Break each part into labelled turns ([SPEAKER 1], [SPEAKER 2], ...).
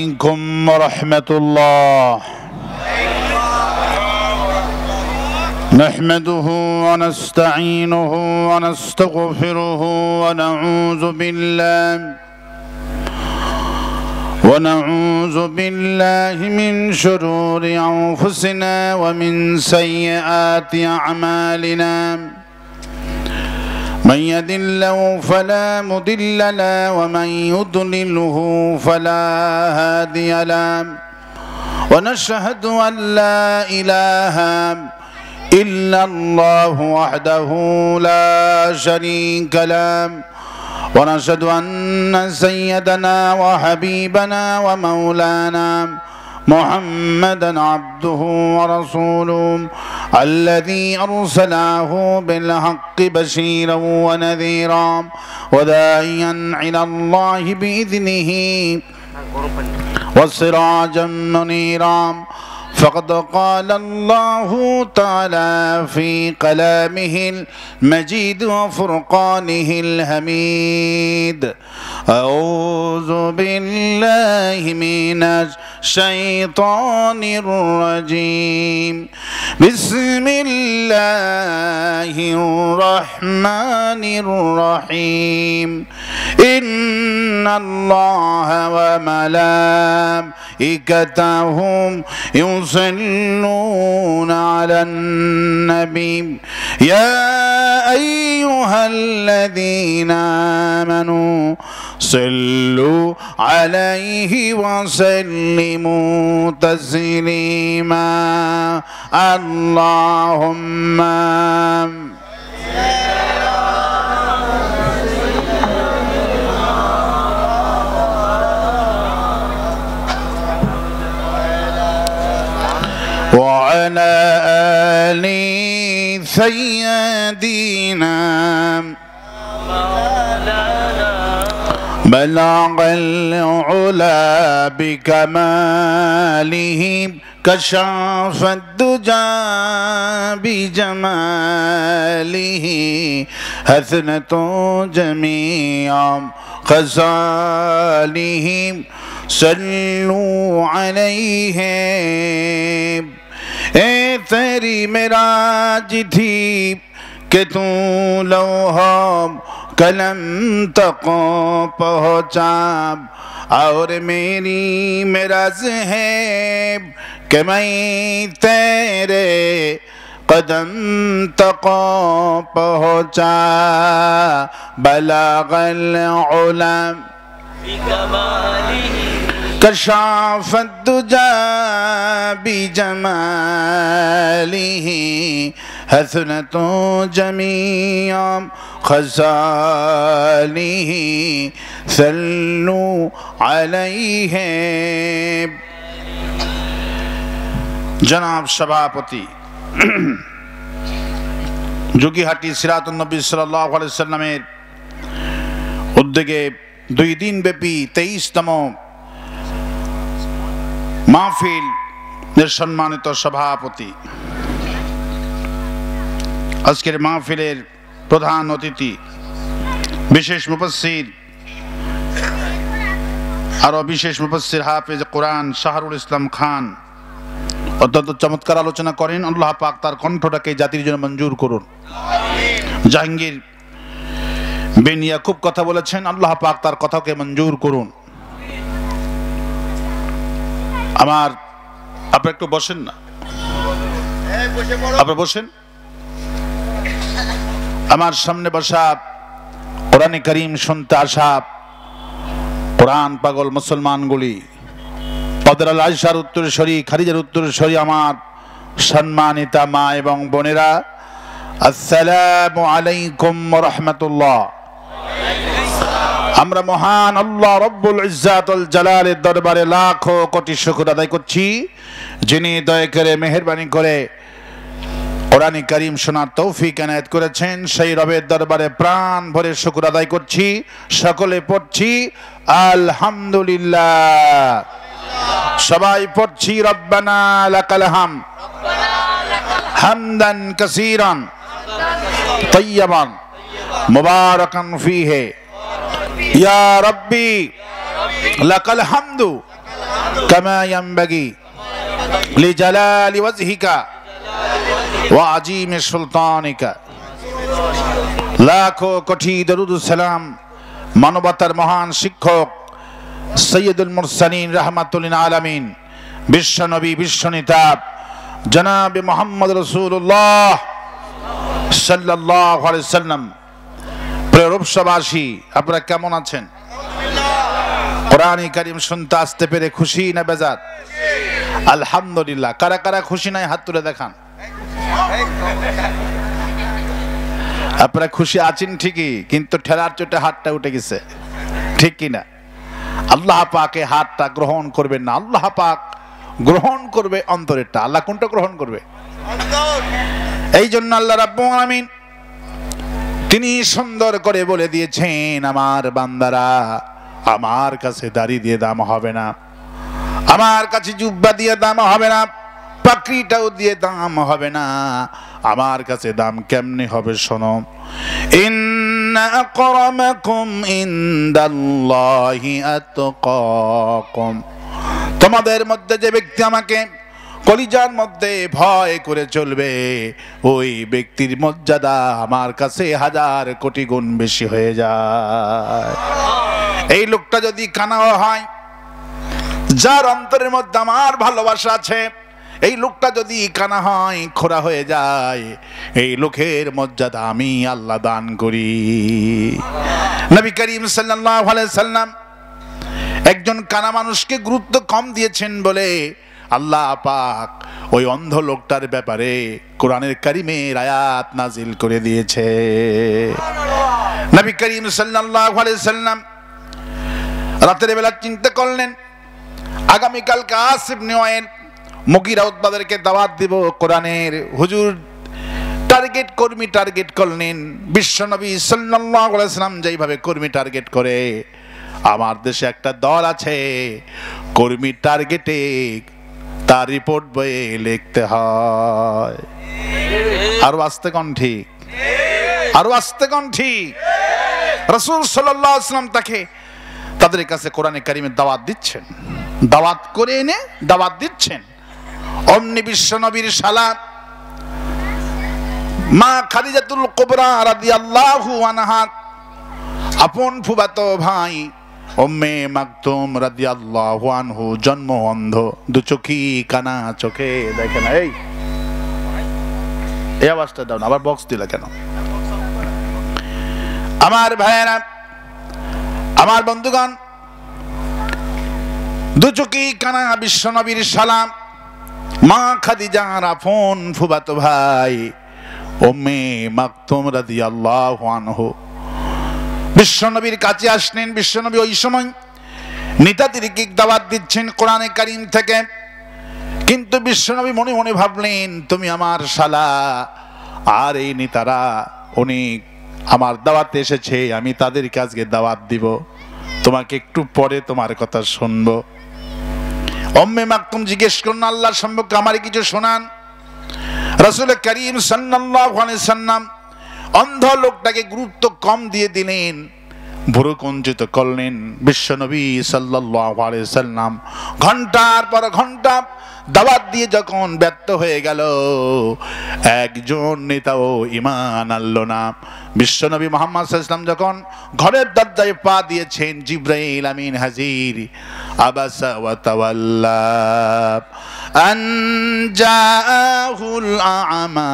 [SPEAKER 1] عليكم ورحمة الله. نحمده ونستعينه ونستغفره ونعوذ بالله من شرور أنفسنا ومن سيئات أعمالنا. من يهد الله فلا مضل له ومن يضلله فلا هادي له. ونشهد أن لا إله إلا الله وحده لا شريك له. ونشهد أن سيدنا وحبيبنا ومولانا محمدا عبده ورسوله الذي أرسله بالحق بشيرا ونذيرا وداعيا إلى الله بإذنه وسراجا منيرا. فقد قال الله تعالى في كلامه المجيد وفرقانه الحميد: أعوذ بالله من الشيطان الرجيم. بسم الله الرحمن الرحيم. إن الله وملائكته يصلون على النبي يا أيها الذين آمنوا صلوا عليه وسلموا تسليما. اللهم وعلى آل سيدنا بلغ العلا بكماله كشف الدجى بجماله حسنة جميع خصاله صلوا عليه. तेरी मेराज थी कि तू लौहा कलम तक पहुँचा और मेरी मेराज है कि मैं तेरे कदम तक पहुँचा. बलगल उला कशाफ दुजा बिजमालिह हसनतो जमीआ खसालिह सल्लु अलैहि. जनाब सभापति जोगीहाटी सिरातुन नबी सल्लल्लाहु अलैहि वसल्लमेर उद्योगे 2 दिन ব্যাপী 23তম মাহফিল এর সম্মানিত সভাপতি, আজকের মাহফিলের প্রধান অতিথি, বিশেষ মুফাসসির আরো বিশেষ মুফাসসির হাফেজ কোরআন শাহরুল ইসলাম খান অত্যন্ত চমৎকার আলোচনা করেন। আল্লাহ পাক তার কণ্ঠটাকে জাতির জন্য মঞ্জুর করুন। জাহাঙ্গীর বিন ইয়াকুব কথা বলেছেন, আল্লাহ পাক তার কথাকে মঞ্জুর করুন। আমার আপনি একটু বসেন না, আপনি বসেন। আমার সামনে বসা কোরআনে কারীম শুনতে আসা কোরআন পাগল মুসলমানগুলি, পদরাল আয়েশার উত্তরসূরি, খাদিজার উত্তরসূরি আমার সম্মানিতা মা এবং বোনেরা, আসসালামু আলাইকুম ওয়া রাহমাতুল্লাহ। আমরা মহান আল্লাহ রব্বুল ইজ্জাতুল জালালের দরবারে লাখো কোটি শুকর আদায় করছি, যিনি দয়া করে মেহেরবানি করে কোরআনে কারীম শোনার তৌফিক এনায়েত করেছেন। সেই রবের দরবারে প্রাণ ভরে শুকর আদায় করছি। সকলে পড়ছি আলহামদুলিল্লাহ। সবাই পড়ছি রব্বানা লাকাল হামদ হামদান কাসীরান তাইয়্যিবান মুবারাকান ফীহি ইয়া রাব্বি লাকাল হামদু কামা ইয়ানবাগি লিজালালি ওয়াজহিকা ওয়া আযীমি সুলতানিকা। লাখো কোটি দরুদ সালাম মানবতার মহান শিক্ষক সৈয়দুল মুরসালিন রাহমাতুল লিল আলামিন বিশ্ব নবী বিশ্ব নেতা জনাবে মুহাম্মদ রাসূলুল্লাহ সাল্লাল্লাহু আলাইহি সাল্লাম। প্রিয় রূপসবাসী, আপনারা কেমন আছেন? কোরআনে কারীম শুনতে আসতে পেরে খুশি না বেজার? আলহামদুলিল্লাহ। কারা কারা খুশি নাই হাত তুলে দেখান। আপনারা খুশি আছেন ঠিকই, কিন্তু ঠেলার চোটে হাতটা উঠে গেছে, ঠিক কিনা? আল্লাহ পাকে হাতটা গ্রহণ করবেন না, আল্লাহ পাক গ্রহণ করবে অন্তরেরটা। আল্লাহ কোনটা গ্রহণ করবে? এই জন্য আল্লাহ রাব্বুল আলামিন তিনি সুন্দর করে বলে দিয়েছেন, আমার বান্দারা, আমার কাছে দাড়ি দিয়ে দাম হবে না, আমার কাছে জুব্বা দিয়ে দাম হবে না, পাকড়িটাও দিয়ে দাম হবে না। আমার কাছে দাম কেমনে হবে শোনো। ইন্না আকরামাকুম ইনদাল্লাহি আতকাকুম। তোমাদের মধ্যে যে ব্যক্তি আমাকে কলিজার মধ্যে ভয় করে চলবে, ওই ব্যক্তির মর্যাদা আমার কাছে 1000 কোটি গুণ বেশি হয়ে যায়। এই লোকটা যদি কানাও হয়, যার অন্তরের মধ্যে আমার ভালোবাসা আছে, এই লোকটা যদি কানা হয়, খোড়া হয়ে যায়, এই লোকের মর্যাদা আমি আল্লাহ দান করি। নবী করিম সাল্লাল্লাহু আলাইহি সাল্লাম একজন কানা মানুষকে গুরুত্ব কম দিয়েছেন বলে আল্লাহ পাক ওই অন্ধ লোকটার ব্যাপারে কোরআনের কারিমের আয়াত নাজিল করে দিয়েছে। নবী করিম সাল্লাল্লাহু আলাইহি সাল্লাম রাতের বেলা চিন্তা করলেন, আগামীকাল কাস ইবনে ওয়াইল মুগীরা উতবাদেরকে দাওয়াত দিব কোরআনের। হুজুর টার্গেট কর্মী টার্গেট করলেন। বিশ্বনবী সাল্লাল্লাহু আলাইহি সাল্লাম যেইভাবে কর্মী টার্গেট করে, আমার দেশে একটা দল আছে, কর্মী টার্গেটে তার রিপোর্ট বইয়ে লিখতে হয়। আরো আস্তে কোন ঠিক, আরো আস্তে কোন ঠিক। রাসূল সাল্লাল্লাহু আলাইহি ওয়াসাল্লাম তাকে তাদের কাছে কোরআনে কারিমের দাওয়াত দিচ্ছেন, দাওয়াত করে এনে দাওয়াত দিচ্ছেন। অমনি বিশ্ব নবীর শালা মা খাদিজাতুল কুবরা রাদিয়াল্লাহু আনহা আপন ফুফাতো ভাই উম্মে মাকতুম রাদিয়াল্লাহু আনহু জন্ম অন্ধ, দুচোখী কানা, চোখে দেখে না। এই আওয়াজটা দাও না, আবার বক্স দিলা কেন? আমার ভাইয়েরা, আমার বন্ধুগণ, দুচোখী কানা বিশ্বনবীর সালাম মা খাদিজার আপন ফুফাতো ভাই উম্মে মাকতুম রাদিয়াল্লাহু আনহু বিশ্বনবীর কাছে আসলেন। বিশ্বনবী ওই সময় নেতাদেরকে দাওয়াত দিচ্ছেন কোরআনে কারিম থেকে, কিন্তু বিশ্বনবী মনে মনে ভাবলেন, তুমি আমার শালা, আর এই নেতারা অনেক আমার দাওয়াতে এসেছে, আমি তাদেরকে আজকে দাওয়াত দিব, তোমাকে একটু পরে তোমার কথা শুনবো। উম্মে মাকতুম জিজ্ঞেস করলেন, আল্লাহর সম্পর্কে আমার কিছু শোনান। রাসূল করিম সাল্লাল্লাহু আলাইহি সাল্লাম অন্ধ লোকটাকে গুরুত্ব কম দিয়ে দিলেন, ভুরু কুঞ্চিত করলেন। বিশ্বনবী সাল্লাল্লাহু আলাইহি সাল্লাম ঘন্টার পর ঘন্টা দাওয়াত দিয়ে যখন ব্যর্থ হয়ে গেল, একজন নেতাও ঈমান আনলো না। বিশ্বনবী মুহাম্মদ সাল্লাল্লাহু আলাইহি ওয়াসাল্লাম যখন ঘরের দরজায় পা দিয়েছেন, জিবরাইল আমিন হাজির। আবাসা ওয়া তাওয়াল্লা আন জাআহুল আ'মা।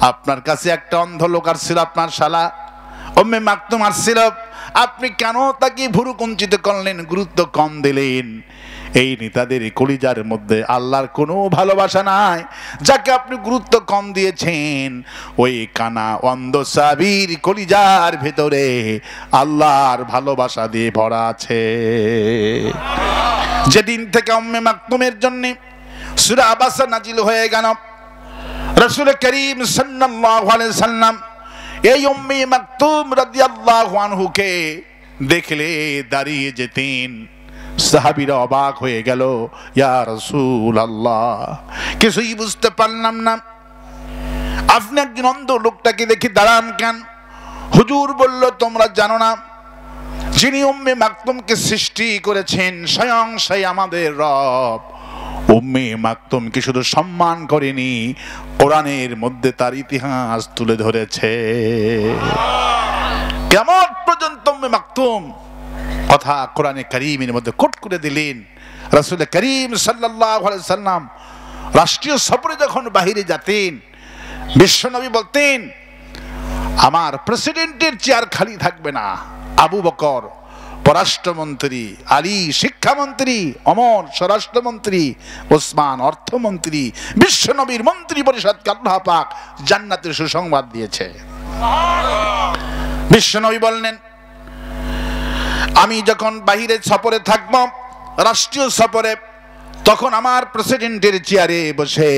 [SPEAKER 1] আপনার কাছে একটা অন্ধ লোক আসছিল, আপনার শালা উম্মে মাকতুম আসছিল, আপনি কেন তাকে ভুরু কুঞ্চিত করলেন, গুরুত্ব কম দিলেন? এই নেতাদের কলিজার মধ্যে আল্লাহর কোনো ভালোবাসা নাই, যাকে আপনি গুরুত্ব কম দিয়েছেন। ওই কানা অন্ধ সাহাবীর কলিজার ভেতরে আল্লাহর ভালোবাসা দিয়ে ভরা আছে। যেদিন থেকে উম্মে মাকতুমের জন্য সূরা আবাসা নাজিল হয়ে গেল, রাসূল করিম সাল্লাল্লাহু আলাইহি সাল্লাম এই উম্মে মাকতুম রাদিয়াল্লাহু আনহুকে দেখলে দাঁড়িয়ে যেতেন। সাহাবীরা অবাক হয়ে গেল, ইয়া রাসূলুল্লাহ, কিছুই বুঝতে পারলাম না, আপনি একজন অন্ধ লোকটাকে দেখে দাঁড়ান কেন? হুজুর বলল, তোমরা জানো না যিনি উম্মে মাকতুমকে সৃষ্টি করেছেন স্বয়ং সেই আমাদের রব উম্মে মাকতুমকে শুধু সম্মান করেনি, কোরআনের মধ্যে তার ইতিহাস তুলে ধরেছে। কিয়ামত পর্যন্ত উম্মে মাকতুম কথা কোরআনে কারীমের মধ্যে কোট করে দিলেন। রাসূল করিম সাল্লাল্লাহু আলাইহি সাল্লাম রাষ্ট্রীয় সফরে যখন বাহিরে যেতেন, বিশ্বনবী বলতেন, আমার প্রেসিডেন্টের চেয়ার খালি থাকবে না। আবু বকর পররাষ্ট্রমন্ত্রী, আলী শিক্ষামন্ত্রী, ওমর স্বরাষ্ট্রমন্ত্রী, ওসমান অর্থমন্ত্রী, বিশ্বনবীর মন্ত্রী পরিষদকে আল্লাহ পাক জান্নাতের সুসংবাদ দিয়েছে। বিশ্বনবী বললেন, আমি যখন বাহিরে সফরে থাকব, রাষ্ট্রীয় সফরে, তখন আমার প্রেসিডেন্টের চেয়ারে বসে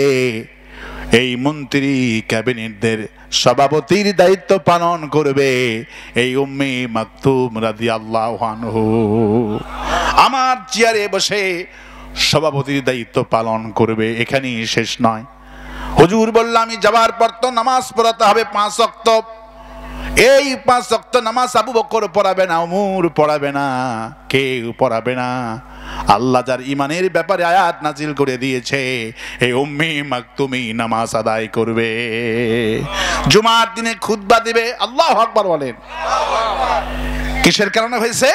[SPEAKER 1] এই মন্ত্রী ক্যাবিনেটদের সভাপতির দায়িত্ব পালন করবে এই উম্মে মাকতুম রাদিয়াল্লাহু আনহু। আমার চেয়ারে বসে সভাপতির দায়িত্ব পালন করবে। এখানেই শেষ নয়, হুজুর বলল, আমি যাবার পর তো নামাজ পড়াতে হবে 5 ওয়াক্ত। এই 5 ওয়াক্ত নামাজ আবু বকর পড়াবে না, ওমর পড়াবে না, কেউ পড়াবে না। আল্লাহ যার ইমানের ব্যাপারে আয়াত নাজিল করে দিয়েছে, এই উম্মে মাকতুমি নামাজ আদায় করবে, জুমার দিনে খুতবা দিবে। আল্লাহু আকবার বলেন। কিসের কারণে হয়েছে?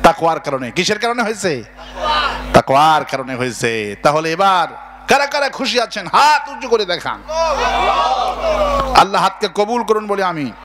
[SPEAKER 1] তাকওয়ার কারণে। কিসের কারণে হয়েছে? তাকওয়ার কারণে হয়েছে। তাহলে এবার কারা কারা খুশি আছেন হাত উঁচু করে দেখান। আল্লাহ হাতকে কবুল করুন বলে আমি